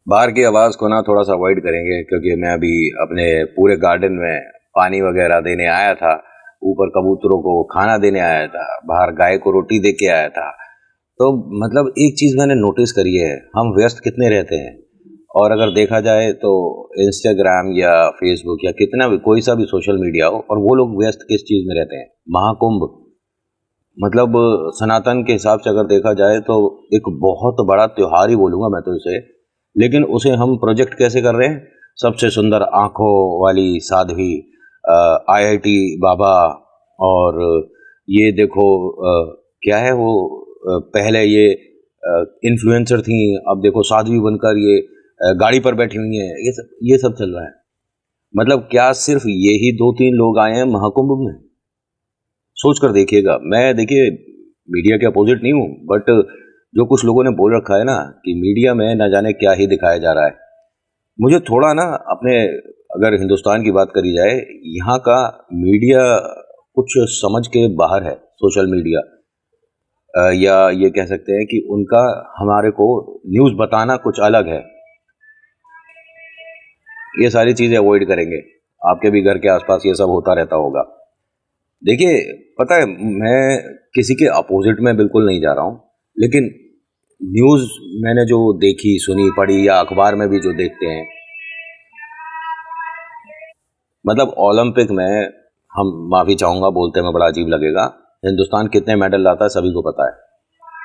बाहर की आवाज़ को ना थोड़ा सा अवॉइड करेंगे, क्योंकि मैं अभी अपने पूरे गार्डन में पानी वगैरह देने आया था, ऊपर कबूतरों को खाना देने आया था, बाहर गाय को रोटी दे के आया था। तो मतलब एक चीज़ मैंने नोटिस करी है, हम व्यस्त कितने रहते हैं। और अगर देखा जाए तो इंस्टाग्राम या फेसबुक या कितना भी कोई सा भी सोशल मीडिया हो, और वो लोग व्यस्त किस चीज़ में रहते हैं? महाकुंभ। मतलब सनातन के हिसाब से अगर देखा जाए तो एक बहुत बड़ा त्योहार ही बोलूँगा मैं तो इसे। लेकिन उसे हम प्रोजेक्ट कैसे कर रहे हैं? सबसे सुंदर आँखों वाली साध्वी, आईआईटी बाबा, और ये देखो क्या है वो, पहले ये इन्फ्लुएंसर थी, अब देखो साध्वी बनकर ये गाड़ी पर बैठी हुई हैं। ये सब चल रहा है। मतलब क्या सिर्फ यही 2-3 लोग आए हैं महाकुंभ में? सोच कर देखिएगा। मैं देखिए मीडिया के अपोजिट नहीं हूँ, बट जो कुछ लोगों ने बोल रखा है ना कि मीडिया में न जाने क्या ही दिखाया जा रहा है, मुझे थोड़ा ना अपने, अगर हिंदुस्तान की बात करी जाए, यहाँ का मीडिया कुछ समझ के बाहर है। सोशल मीडिया, या ये कह सकते हैं कि उनका हमारे को न्यूज़ बताना कुछ अलग है। ये सारी चीज़ें अवॉइड करेंगे। आपके भी घर के आसपास ये सब होता रहता होगा। देखिए, पता है, मैं किसी के अपोजिट में बिल्कुल नहीं जा रहा हूँ, लेकिन न्यूज़ मैंने जो देखी, सुनी, पढ़ी, या अखबार में भी जो देखते हैं, मतलब ओलंपिक में, हम माफ़ी चाहूँगा बोलते में बड़ा अजीब लगेगा, हिंदुस्तान कितने मेडल लाता है सभी को पता है।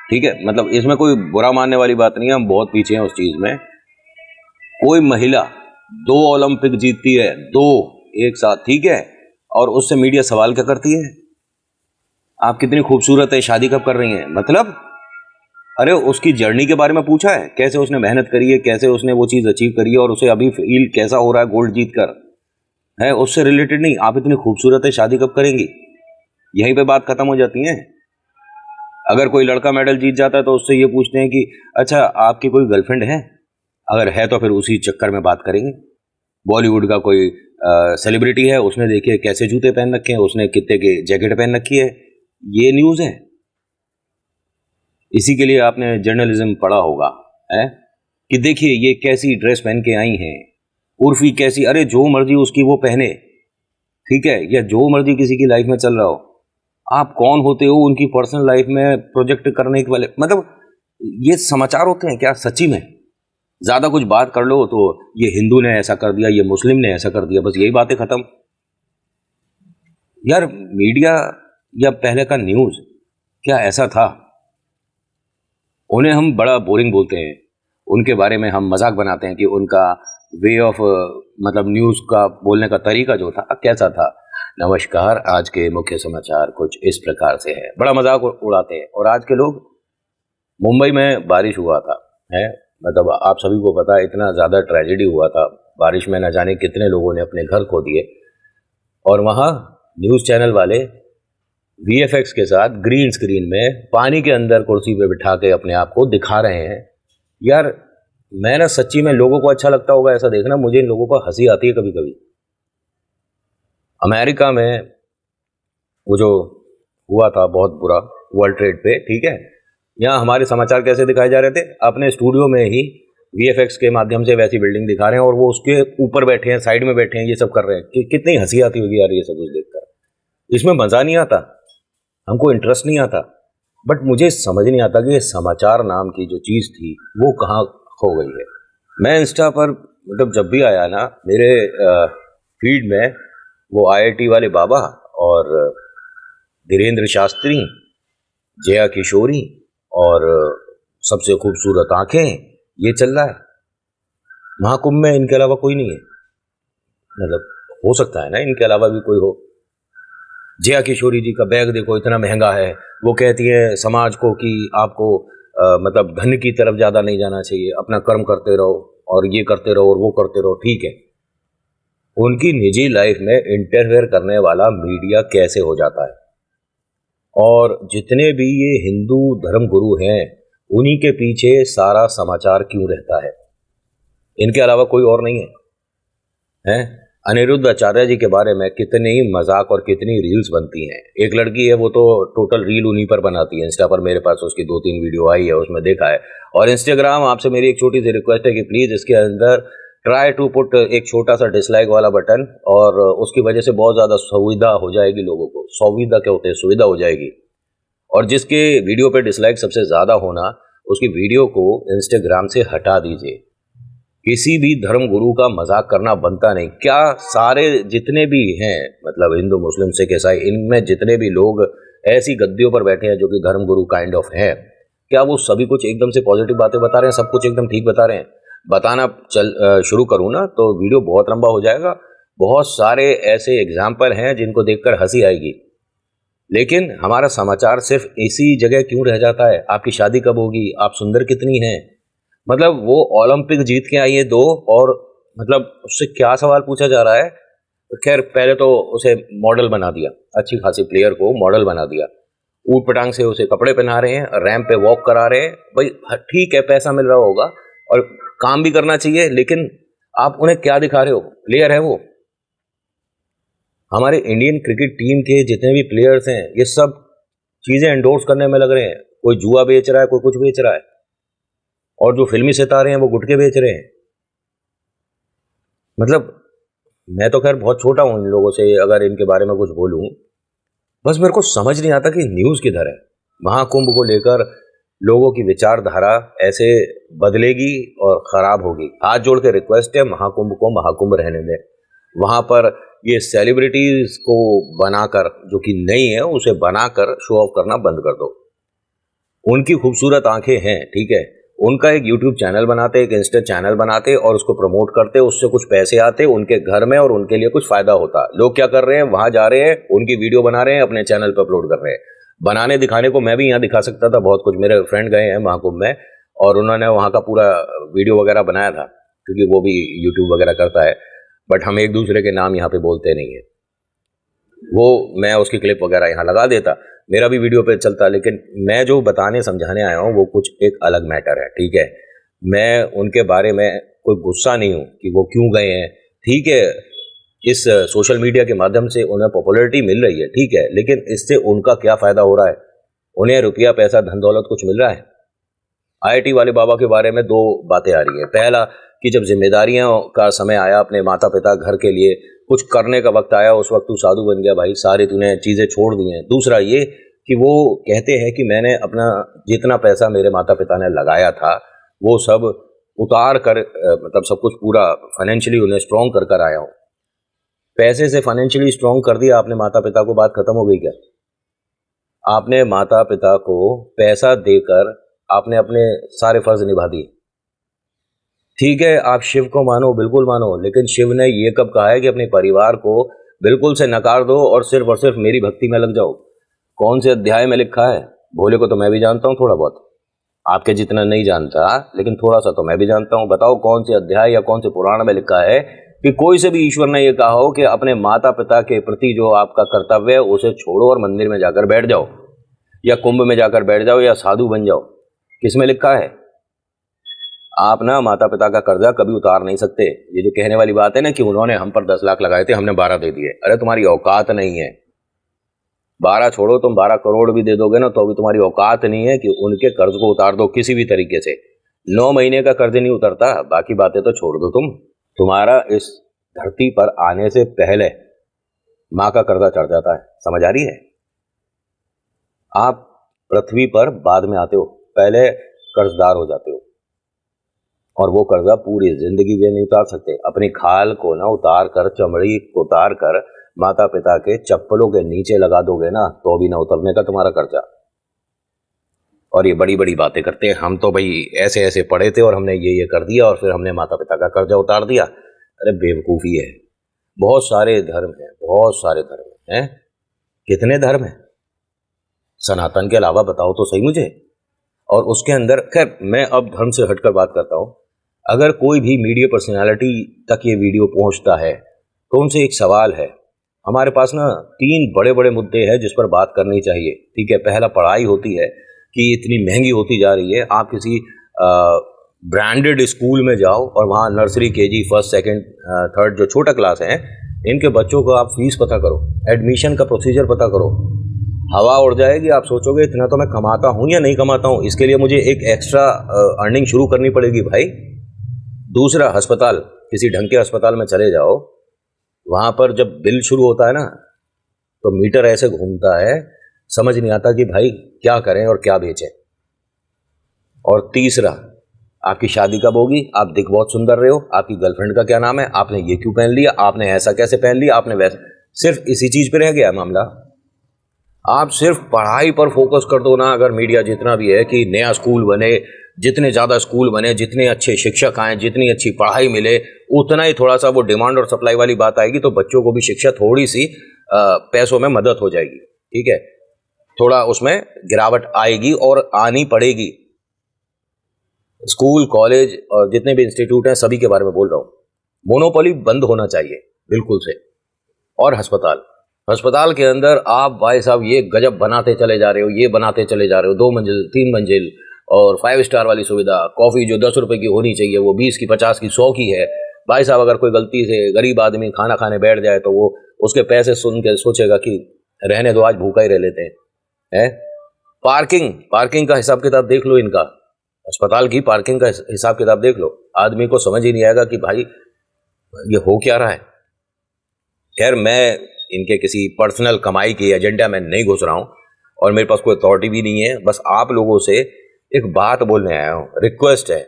ठीक है, मतलब इसमें कोई बुरा मानने वाली बात नहीं है, हम बहुत पीछे हैं उस चीज़ में। कोई महिला 2 ओलंपिक जीतती है, 2 एक साथ, ठीक है, और उससे मीडिया सवाल क्या करती है? आप कितनी खूबसूरत है, शादी कब कर रही हैं? मतलब अरे उसकी जर्नी के बारे में पूछा है? कैसे उसने मेहनत करी है, कैसे उसने वो चीज़ अचीव करी है, और उसे अभी फील कैसा हो रहा है गोल्ड जीत कर? है उससे रिलेटेड नहीं। आप इतनी खूबसूरत है, शादी कब करेंगी? यहीं पे बात खत्म हो जाती है। अगर कोई लड़का मेडल जीत जाता है तो उससे ये पूछते हैं कि अच्छा आपकी कोई गर्लफ्रेंड है? अगर है तो फिर उसी चक्कर में बात करेंगे। बॉलीवुड का कोई सेलिब्रिटी है, उसने देखिए कैसे जूते पहन रखे हैं, उसने कितने के जैकेट पहन रखी है, ये न्यूज़ है। इसी के लिए आपने जर्नलिज्म पढ़ा होगा, है कि देखिए ये कैसी ड्रेस पहन के आई हैं, उर्फी कैसी, अरे जो मर्जी उसकी वो पहने, ठीक है, या जो मर्जी किसी की लाइफ में चल रहा हो, आप कौन होते हो उनकी पर्सनल लाइफ में प्रोजेक्ट करने के वाले? मतलब ये समाचार होते हैं क्या सच्ची में? ज़्यादा कुछ बात कर लो तो ये हिंदू ने ऐसा कर दिया, ये मुस्लिम ने ऐसा कर दिया, बस यही बातें खत्म। यार मीडिया या पहले का न्यूज़ क्या ऐसा था? उन्हें हम बड़ा बोरिंग बोलते हैं, उनके बारे में हम मजाक बनाते हैं कि उनका वे ऑफ, मतलब न्यूज़ का बोलने का तरीका जो था कैसा था। नमस्कार, आज के मुख्य समाचार कुछ इस प्रकार से है, बड़ा मजाक उड़ाते हैं। और आज के लोग, मुंबई में बारिश हुआ था, है, मतलब आप सभी को पता है इतना ज़्यादा ट्रेजेडी हुआ था बारिश में, न जाने कितने लोगों ने अपने घर खो दिए, और वहाँ न्यूज़ चैनल वाले वीएफएक्स के साथ ग्रीन स्क्रीन में पानी के अंदर कुर्सी पे बिठा के अपने आप को दिखा रहे हैं। यार मैं ना सच्ची में, लोगों को अच्छा लगता होगा ऐसा देखना, मुझे इन लोगों पर हंसी आती है कभी कभी। अमेरिका में वो जो हुआ था बहुत बुरा, वर्ल्ड ट्रेड पे, ठीक है, यहाँ हमारे समाचार कैसे दिखाए जा रहे थे? अपने स्टूडियो में ही वीएफएक्स के माध्यम से वैसी बिल्डिंग दिखा रहे हैं, और वो उसके ऊपर बैठे हैं, साइड में बैठे हैं, ये सब कर रहे हैं। कितनी हंसी आती होगी यार ये सब कुछ देखकर। इसमें मज़ा नहीं आता, हमको इंटरेस्ट नहीं आता, बट मुझे समझ नहीं आता कि ये समाचार नाम की जो चीज़ थी वो कहाँ खो गई है। मैं इंस्टा पर, मतलब जब भी आया ना मेरे फीड में, वो आईआईटी वाले बाबा और धीरेन्द्र शास्त्री, जया किशोरी, और सबसे खूबसूरत आंखें, ये चल रहा है। महाकुंभ में इनके अलावा कोई नहीं है, मतलब हो सकता है ना इनके अलावा भी कोई हो। जया किशोरी जी का बैग देखो, इतना महंगा है। वो कहती है समाज को कि आपको मतलब धन की तरफ ज़्यादा नहीं जाना चाहिए, अपना कर्म करते रहो और ये करते रहो और वो करते रहो, ठीक है। उनकी निजी लाइफ में इंटरफेयर करने वाला मीडिया कैसे हो जाता है? और जितने भी ये हिंदू धर्म गुरु हैं, उन्हीं के पीछे सारा समाचार क्यों रहता है? इनके अलावा कोई और नहीं है, हैं? अनिरुद्ध आचार्य जी के बारे में कितनी मजाक और कितनी रील्स बनती हैं। एक लड़की है, वो तो टोटल रील उन्हीं पर बनाती है। इंस्टा पर मेरे पास उसकी 2-3 वीडियो आई है, उसमें देखा है। और इंस्टाग्राम, आपसे मेरी एक छोटी सी रिक्वेस्ट है कि प्लीज़ इसके अंदर ट्राई टू पुट एक छोटा सा डिसलाइक वाला बटन, और उसकी वजह से बहुत ज़्यादा सुविधा हो जाएगी लोगों को। सुविधा क्या होते हैं, सुविधा हो जाएगी। और जिसके वीडियो पे डिसलाइक सबसे ज़्यादा होना, उसकी वीडियो को इंस्टाग्राम से हटा दीजिए। किसी भी धर्म गुरु का मजाक करना बनता नहीं। क्या सारे जितने भी हैं, मतलब हिंदू मुस्लिम सिख ईसाई, इनमें जितने भी लोग ऐसी गद्दियों पर बैठे हैं जो कि धर्म गुरु काइंड ऑफ हैं, क्या वो सभी कुछ एकदम से पॉजिटिव बातें बता रहे हैं, सब कुछ एकदम ठीक बता रहे हैं? बताना शुरू करूँ ना तो वीडियो बहुत लंबा हो जाएगा। बहुत सारे ऐसे एग्जाम्पल हैं जिनको देखकर हंसी आएगी। लेकिन हमारा समाचार सिर्फ इसी जगह क्यों रह जाता है? आपकी शादी कब होगी, आप सुंदर कितनी हैं, मतलब वो ओलंपिक जीत के आई है 2, और मतलब उससे क्या सवाल पूछा जा रहा है? खैर, पहले तो उसे मॉडल बना दिया, अच्छी खासी प्लेयर को मॉडल बना दिया, ऊट पटांग से उसे कपड़े पहना रहे हैं, रैंप पे वॉक करा रहे हैं। भाई ठीक है, पैसा मिल रहा होगा और काम भी करना चाहिए, लेकिन आप उन्हें क्या दिखा रहे हो? प्लेयर है वो। हमारे इंडियन क्रिकेट टीम के जितने भी प्लेयर्स हैं, ये सब चीज़ें एंडोर्स करने में लग रहे हैं। कोई जुआ बेच रहा है, कोई कुछ बेच रहा है, और जो फिल्मी सितारे हैं वो गुटखे बेच रहे हैं। मतलब मैं तो खैर बहुत छोटा हूँ इन लोगों से, अगर इनके बारे में कुछ बोलूँ। बस मेरे को समझ नहीं आता कि न्यूज़ किधर है। महाकुंभ को लेकर लोगों की विचारधारा ऐसे बदलेगी और ख़राब होगी। हाथ जोड़ के रिक्वेस्ट है, महाकुंभ को महाकुंभ रहने दें। वहाँ पर ये सेलिब्रिटीज़ को बनाकर, जो कि नहीं है, उसे बनाकर शो ऑफ करना बंद कर दो। उनकी खूबसूरत आंखें हैं, ठीक है, उनका एक यूट्यूब चैनल बनाते, एक इंस्टा चैनल बनाते और उसको प्रमोट करते, उससे कुछ पैसे आते उनके घर में और उनके लिए कुछ फायदा होता। लोग क्या कर रहे हैं, वहां जा रहे हैं, उनकी वीडियो बना रहे हैं, अपने चैनल पर अपलोड कर रहे हैं। बनाने दिखाने को मैं भी यहाँ दिखा सकता था बहुत कुछ। मेरे फ्रेंड गए हैं महाकुंभ में और उन्होंने वहाँ का पूरा वीडियो वगैरह बनाया था, क्योंकि वो भी यूट्यूब वगैरह करता है। बट हम एक दूसरे के नाम यहाँ पे बोलते नहीं है। वो मैं उसकी क्लिप वगैरह यहाँ लगा देता, मेरा भी वीडियो पे चलता। लेकिन मैं जो बताने समझाने आया हूँ वो कुछ एक अलग मैटर है, ठीक है। मैं उनके बारे में कोई गुस्सा नहीं हूँ कि वो क्यों गए हैं, ठीक है। इस सोशल मीडिया के माध्यम से उन्हें पॉपुलैरिटी मिल रही है, ठीक है, लेकिन इससे उनका क्या फ़ायदा हो रहा है? उन्हें रुपया पैसा धन दौलत कुछ मिल रहा है? आईआईटी वाले बाबा के बारे में 2 बातें आ रही हैं। पहला कि जब जिम्मेदारियों का समय आया, अपने माता पिता घर के लिए कुछ करने का वक्त आया, उस वक्त तू साधु बन गया भाई, सारी तूने चीज़ें छोड़ दी हैं। दूसरा ये कि वो कहते हैं कि मैंने अपना जितना पैसा मेरे माता पिता ने लगाया था वो सब उतार कर, मतलब सब कुछ पूरा फाइनेंशियली उन्हें स्ट्रॉन्ग कर कर आया हूँ। पैसे से फाइनेंशियली स्ट्रॉन्ग कर दिया आपने माता पिता को, बात खत्म हो गई क्या? आपने माता पिता को पैसा देकर आपने अपने सारे फर्ज निभा दिए। ठीक है, आप शिव को मानो, बिल्कुल मानो, लेकिन शिव ने ये कब कहा है कि अपने परिवार को बिल्कुल से नकार दो और सिर्फ मेरी भक्ति में लग जाओ? कौन से अध्याय में लिखा है? भोले को तो मैं भी जानता हूँ थोड़ा बहुत, आपके जितना नहीं जानता, लेकिन थोड़ा सा तो मैं भी जानता हूँ। बताओ कौन से अध्याय या कौन से पुराण में लिखा है कि कोई से भी ईश्वर ने यह कहा हो कि अपने माता पिता के प्रति जो आपका कर्तव्य है उसे छोड़ो और मंदिर में जाकर बैठ जाओ, या कुंभ में जाकर बैठ जाओ, या साधु बन जाओ? किसमें लिखा है? आप ना माता पिता का कर्जा कभी उतार नहीं सकते। ये जो कहने वाली बात है ना कि उन्होंने हम पर 10 लाख लगाए थे, हमने 12 दे दिए, अरे तुम्हारी औकात नहीं है। 12 छोड़ो, तुम 12 करोड़ भी दे दोगे ना तो भी तुम्हारी औकात नहीं है कि उनके कर्ज को उतार दो किसी भी तरीके से। 9 महीने का कर्ज नहीं उतरता, बाकी बातें तो छोड़ दो तुम। तुम्हारा इस धरती पर आने से पहले माँ का कर्जा चढ़ जाता है, समझ आ रही है? आप पृथ्वी पर बाद में आते हो, पहले कर्जदार हो जाते हो, और वो कर्जा पूरी जिंदगी में नहीं उतार सकते। अपनी खाल को ना उतार कर, चमड़ी को उतार कर माता पिता के चप्पलों के नीचे लगा दोगे ना तो भी ना उतरने का तुम्हारा कर्जा। और ये बड़ी बड़ी बातें करते हैं, हम तो भाई ऐसे ऐसे पढ़े थे और हमने ये कर दिया और फिर हमने माता पिता का कर्जा उतार दिया। अरे बेवकूफ़ी है। बहुत सारे धर्म हैं, बहुत सारे धर्म हैं। कितने धर्म हैं सनातन के अलावा? बताओ तो सही मुझे। और उसके अंदर, खैर मैं अब धर्म से हटकर बात करता हूँ। अगर कोई भी मीडिया पर्सनालिटी तक ये वीडियो पहुँचता है तो उनसे एक सवाल है। हमारे पास ना 3 बड़े बड़े मुद्दे हैं जिस पर बात करनी चाहिए, ठीक है। पहला पढ़ाई होती है कि इतनी महंगी होती जा रही है। आप किसी ब्रांडेड स्कूल में जाओ और वहाँ nursery KG first second third जो छोटा क्लास है इनके बच्चों को आप फीस पता करो, एडमिशन का प्रोसीजर पता करो। हवा उड़ जाएगी, आप सोचोगे इतना तो मैं कमाता हूँ या नहीं कमाता हूँ, इसके लिए मुझे एक एक्स्ट्रा अर्निंग शुरू करनी पड़ेगी भाई। दूसरा, अस्पताल, किसी ढंग के अस्पताल में चले जाओ, वहाँ पर जब बिल शुरू होता है ना तो मीटर ऐसे घूमता है, समझ नहीं आता कि भाई क्या करें और क्या बेचें। और तीसरा, आपकी शादी कब होगी, आप दिख बहुत सुंदर रहे हो, आपकी गर्लफ्रेंड का क्या नाम है, आपने ये क्यों पहन लिया, आपने ऐसा कैसे पहन लिया, आपने वैसा, सिर्फ इसी चीज़ पे रह गया मामला। आप सिर्फ पढ़ाई पर फोकस कर दो ना, अगर मीडिया जितना भी है कि नया स्कूल बने, जितने ज़्यादा स्कूल बने, जितने अच्छे शिक्षक आएँ, जितनी अच्छी पढ़ाई मिले, उतना ही थोड़ा सा वो डिमांड और सप्लाई वाली बात आएगी तो बच्चों को भी शिक्षा थोड़ी सी पैसों में मदद हो जाएगी, ठीक है, थोड़ा उसमें गिरावट आएगी और आनी पड़ेगी। स्कूल, कॉलेज और जितने भी इंस्टीट्यूट हैं सभी के बारे में बोल रहा हूँ, मोनोपोली बंद होना चाहिए बिल्कुल से। और अस्पताल के अंदर आप भाई साहब ये गजब बनाते चले जा रहे हो, ये बनाते चले जा रहे हो, 2 मंजिल 3 मंजिल और 5 स्टार वाली सुविधा, कॉफ़ी जो 10 रुपए की होनी चाहिए वो 20 की, 50 की, 100 की है। भाई साहब अगर कोई गलती से गरीब आदमी खाना खाने बैठ जाए तो वो उसके पैसे सुन के सोचेगा कि रहने दो, आज भूखा ही रह लेते हैं। पार्किंग का हिसाब किताब देख लो, इनका अस्पताल की पार्किंग का हिसाब किताब देख लो, आदमी को समझ ही नहीं आएगा कि भाई ये हो क्या रहा है। खैर, मैं इनके किसी पर्सनल कमाई की एजेंडा में नहीं घुस रहा हूँ और मेरे पास कोई अथॉरिटी भी नहीं है, बस आप लोगों से एक बात बोलने आया हूँ। रिक्वेस्ट है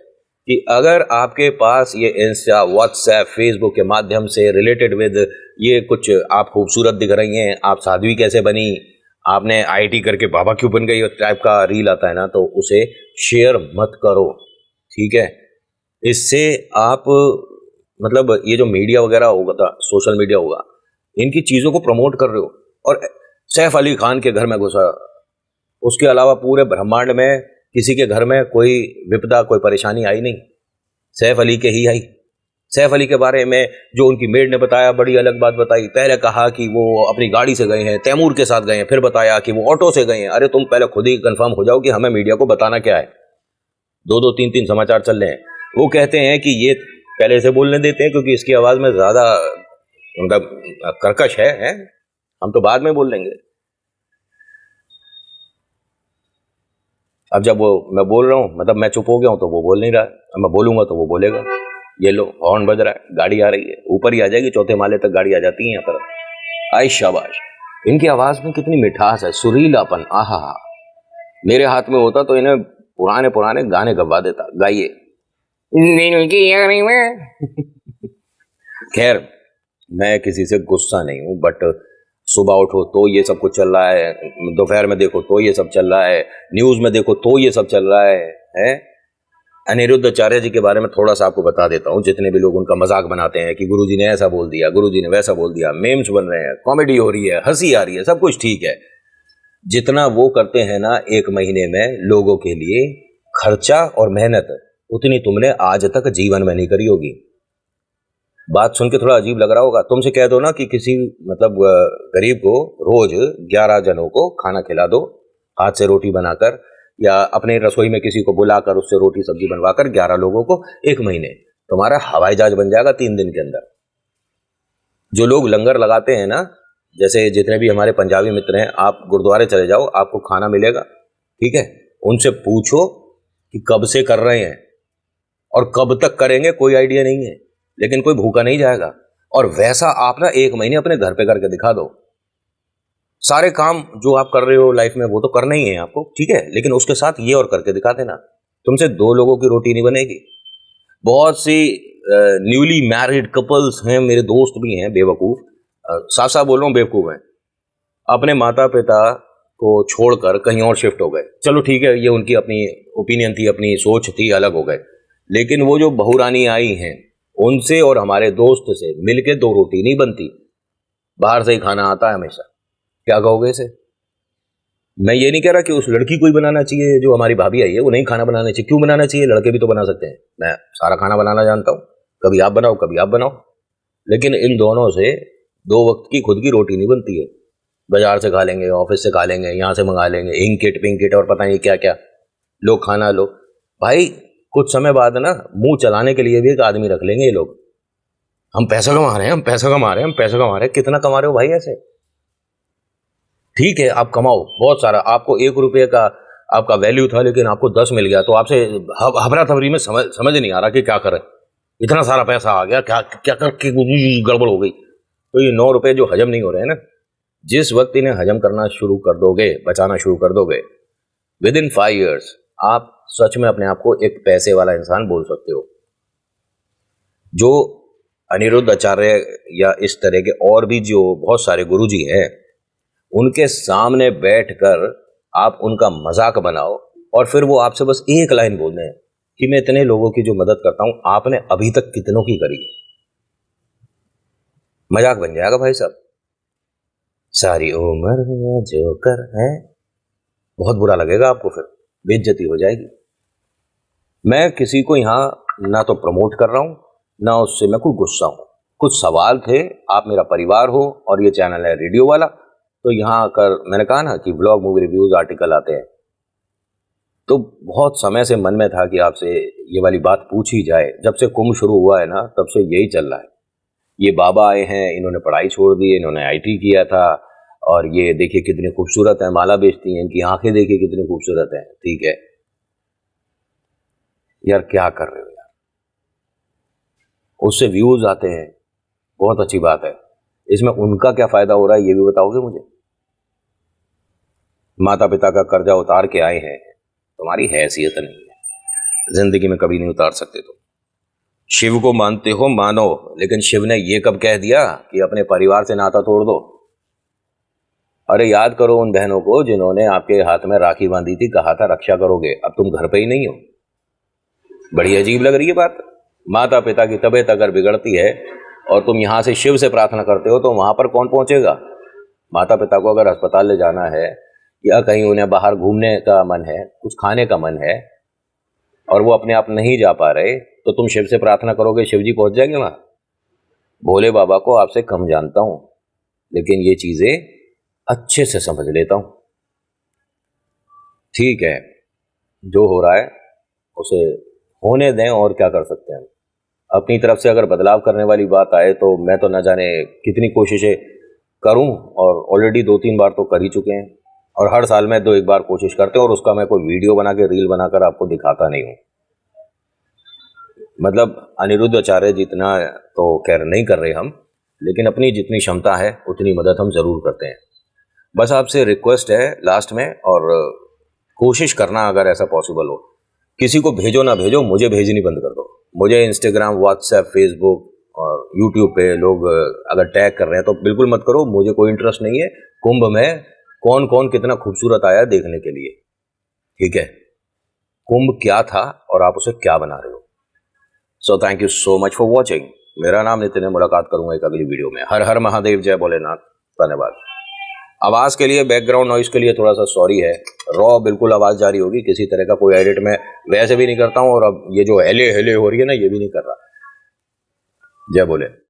कि अगर आपके पास ये इंस्टा, व्हाट्सएप, फेसबुक के माध्यम से रिलेटेड विद ये कुछ आप खूबसूरत दिख रही हैं, आप साध्वी कैसे बनी, आपने आईटी करके बाबा क्यों बन गई टाइप का रील आता है ना, तो उसे शेयर मत करो, ठीक है। इससे आप मतलब ये जो मीडिया वगैरह होगा, सोशल मीडिया होगा, इनकी चीज़ों को प्रमोट कर रहे हो। और सैफ अली खान के घर में घुसा, उसके अलावा पूरे ब्रह्मांड में किसी के घर में कोई विपदा, कोई परेशानी आई नहीं, सैफ अली के ही आई। सैफ अली के बारे में जो उनकी मेड ने बताया, बड़ी अलग बात बताई। पहले कहा कि वो अपनी गाड़ी से गए हैं, तैमूर के साथ गए हैं, फिर बताया कि वो ऑटो से गए हैं। अरे तुम पहले खुद ही कंफर्म हो जाओ कि हमें मीडिया को बताना क्या है। 2-2, 3-3 समाचार चल रहे हैं। वो कहते हैं कि ये पहले से बोलने देते हैं क्योंकि इसकी आवाज़ में ज़्यादा मतलब कर्कश है, हम तो बाद में बोल लेंगे। अब जब वो मैं बोल रहा हूँ, मतलब मैं चुप हो गया हूँ तो वो बोल नहीं रहा, अब मैं बोलूँगा तो वो बोलेगा। ये लो, हॉर्न बज रहा है, गाड़ी आ रही है, ऊपर ही आ जाएगी, 4थे माले तक गाड़ी आ जाती है यहाँ पर। आई शाबाश, इनकी आवाज़ में कितनी मिठास है, सुरीलापन, आहा। मेरे हाथ में होता तो इन्हें पुराने पुराने गाने गवा देता, गाइए। खैर, मैं किसी से गुस्सा नहीं हूँ, बट सुबह उठो तो ये सब कुछ चल रहा है, दोपहर में देखो तो ये सब चल रहा है, न्यूज़ में देखो तो ये सब चल रहा है? अनिरुद्ध आचार्य जी के बारे में थोड़ा सा आपको बता देता हूँ। जितने भी लोग उनका मजाक बनाते हैं कि गुरुजी ने ऐसा बोल दिया, गुरुजी ने वैसा बोल दिया, मेम्स बन रहे हैं, कॉमेडी हो रही है, हंसी आ रही है, सब कुछ ठीक है। जितना वो करते हैं ना 1 महीने में लोगों के लिए खर्चा और मेहनत, उतनी तुमने आज तक जीवन में नहीं करी होगी। बात सुन के थोड़ा अजीब लग रहा होगा। तुमसे कह दो ना कि किसी मतलब गरीब को रोज 11 जनों को खाना खिला दो, हाथ से रोटी बनाकर, या अपने रसोई में किसी को बुलाकर उससे रोटी सब्जी बनवाकर 11 लोगों को 1 महीने, तुम्हारा हवाई जहाज बन जाएगा 3 दिन के अंदर। जो लोग लंगर लगाते हैं ना, जैसे जितने भी हमारे पंजाबी मित्र हैं, आप गुरुद्वारे चले जाओ, आपको खाना मिलेगा, ठीक है। उनसे पूछो कि कब से कर रहे हैं और कब तक करेंगे, कोई आइडिया नहीं है, लेकिन कोई भूखा नहीं जाएगा। और वैसा आप ना 1 महीने अपने घर पे करके दिखा दो। सारे काम जो आप कर रहे हो लाइफ में वो तो करना ही है आपको, ठीक है, लेकिन उसके साथ ये और करके दिखा देना। तुमसे 2 लोगों की रोटी नहीं बनेगी। बहुत सी न्यूली मैरिड कपल्स हैं, मेरे दोस्त भी हैं बेवकूफ़, साफ साफ बोल रहा हूँ, बेवकूफ़ हैं, अपने माता पिता को छोड़कर कहीं और शिफ्ट हो गए। चलो ठीक है, ये उनकी अपनी ओपिनियन थी, अपनी सोच थी, अलग हो गए। लेकिन वो जो बहुरानी आई हैं, उनसे और हमारे दोस्त से मिलके 2 रोटी नहीं बनती, बाहर से ही खाना आता है हमेशा। क्या कहोगे इसे? मैं ये नहीं कह रहा कि उस लड़की को ही बनाना चाहिए, जो हमारी भाभी आई है वो नहीं खाना बनाना चाहिए। क्यों बनाना चाहिए? लड़के भी तो बना सकते हैं। मैं सारा खाना बनाना जानता हूँ, कभी आप बनाओ कभी आप बनाओ, लेकिन इन दोनों से 2 वक्त की खुद की रोटी नहीं बनती है। बाजार से खा लेंगे, ऑफिस से खा लेंगे, यहाँ से मंगा लेंगे, इंकिट पिंकिट और पता नहीं क्या क्या, लो खाना लो। भाई कुछ समय बाद ना मुंह चलाने के लिए भी एक आदमी रख लेंगे ये लोग। हम पैसा कमा रहे हैं, हम पैसा कमा रहे हैं, हम पैसा कमा रहे हैं। कितना कमा रहे हो भाई ऐसे? ठीक है आप कमाओ बहुत सारा, आपको 1 रुपये का आपका वैल्यू था लेकिन आपको 10 मिल गया, तो आपसे हबरा थबरी में समझ नहीं आ रहा कि क्या करें। इतना सारा पैसा आ गया, क्या क्या करके गड़बड़ हो गई। तो ये 9 रुपये जो हजम नहीं हो रहे हैं ना, जिस वक्त इन्हें हजम करना शुरू कर दोगे, बचाना शुरू कर दोगे, विद इन 5 years आप सच में अपने आप को एक पैसे वाला इंसान बोल सकते हो। जो अनिरुद्ध आचार्य या इस तरह के और भी जो बहुत सारे गुरुजी हैं, उनके सामने बैठकर आप उनका मजाक बनाओ और फिर वो आपसे बस एक लाइन बोल दें कि मैं इतने लोगों की जो मदद करता हूं, आपने अभी तक कितनों की करी। मजाक बन जाएगा भाई साहब। सारी उम्र में जो कर है, बहुत बुरा लगेगा आपको, फिर बेइज्जती हो जाएगी। मैं किसी को यहाँ ना तो प्रमोट कर रहा हूं, ना उससे मैं कोई गुस्सा हूं। कुछ सवाल थे, आप मेरा परिवार हो और ये चैनल है रेडियो वाला, तो यहाँ आकर मैंने कहा ना कि ब्लॉग, मूवी रिव्यूज, आर्टिकल आते हैं, तो बहुत समय से मन में था कि आपसे ये वाली बात पूछी जाए। जब से कुंभ शुरू हुआ है ना, तब से यही चल रहा है। ये बाबा आए हैं, इन्होंने पढ़ाई छोड़ दी, इन्होंने IT किया था, और ये देखिए कितनी खूबसूरत है, माला बेचती हैं, इनकी आंखें देखिए कितनी खूबसूरत है। ठीक है यार, क्या कर रहे हो यार? उससे व्यूज आते हैं, बहुत अच्छी बात है, इसमें उनका क्या फायदा हो रहा है ये भी बताओगे मुझे? माता पिता का कर्जा उतार के आए हैं, तुम्हारी हैसियत नहीं है, जिंदगी में कभी नहीं उतार सकते तुम। शिव को मानते हो मानो, लेकिन शिव ने ये कब कह दिया कि अपने परिवार से नाता तोड़ दो? अरे याद करो उन बहनों को जिन्होंने आपके हाथ में राखी बांधी थी, कहा था रक्षा करोगे, अब तुम घर पे ही नहीं हो। बड़ी अजीब लग रही है बात। माता पिता की तबीयत अगर बिगड़ती है और तुम यहाँ से शिव से प्रार्थना करते हो, तो वहां पर कौन पहुंचेगा? माता पिता को अगर अस्पताल ले जाना है या कहीं उन्हें बाहर घूमने का मन है, कुछ खाने का मन है, और वो अपने आप नहीं जा पा रहे, तो तुम शिव से प्रार्थना करोगे, शिव जी पहुंच जाएंगे वहां? भोले बाबा को आपसे कम जानता हूं, लेकिन ये चीजें अच्छे से समझ लेता हूं। ठीक है, जो हो रहा है उसे होने दें, और क्या कर सकते हैं। अपनी तरफ से अगर बदलाव करने वाली बात आए तो मैं तो न जाने कितनी कोशिशें करूं, और ऑलरेडी 2-3 बार तो कर ही चुके हैं, और हर साल में 2-1 बार कोशिश करते हैं, और उसका मैं कोई वीडियो बना के, रील बनाकर आपको दिखाता नहीं हूं। मतलब अनिरुद्ध आचार्य जितना तो खैर नहीं कर रहे हम, लेकिन अपनी जितनी क्षमता है उतनी मदद हम जरूर करते हैं। बस आपसे रिक्वेस्ट है लास्ट में, और कोशिश करना अगर ऐसा पॉसिबल हो, किसी को भेजो ना भेजो, मुझे भेजनी बंद कर दो। मुझे इंस्टाग्राम, व्हाट्सएप, फेसबुक और यूट्यूब पे लोग अगर टैग कर रहे हैं तो बिल्कुल मत करो, मुझे कोई इंटरेस्ट नहीं है कुंभ में कौन कौन कितना खूबसूरत आया देखने के लिए। ठीक है, कुंभ क्या था और आप उसे क्या बना रहे हो। So thank you so much for watching. मेरा नाम नितिन है, मुलाकात करूंगा एक अगली वीडियो में। हर हर महादेव, जय भोलेनाथ, धन्यवाद। आवाज़ के लिए, बैकग्राउंड नॉइस के लिए थोड़ा सा सॉरी है, रॉ बिल्कुल आवाज़ जारी होगी, किसी तरह का कोई एडिट मैं वैसे भी नहीं करता हूँ, और अब ये जो हेले हेले हो रही है ना, ये भी नहीं कर रहा। जय भोले।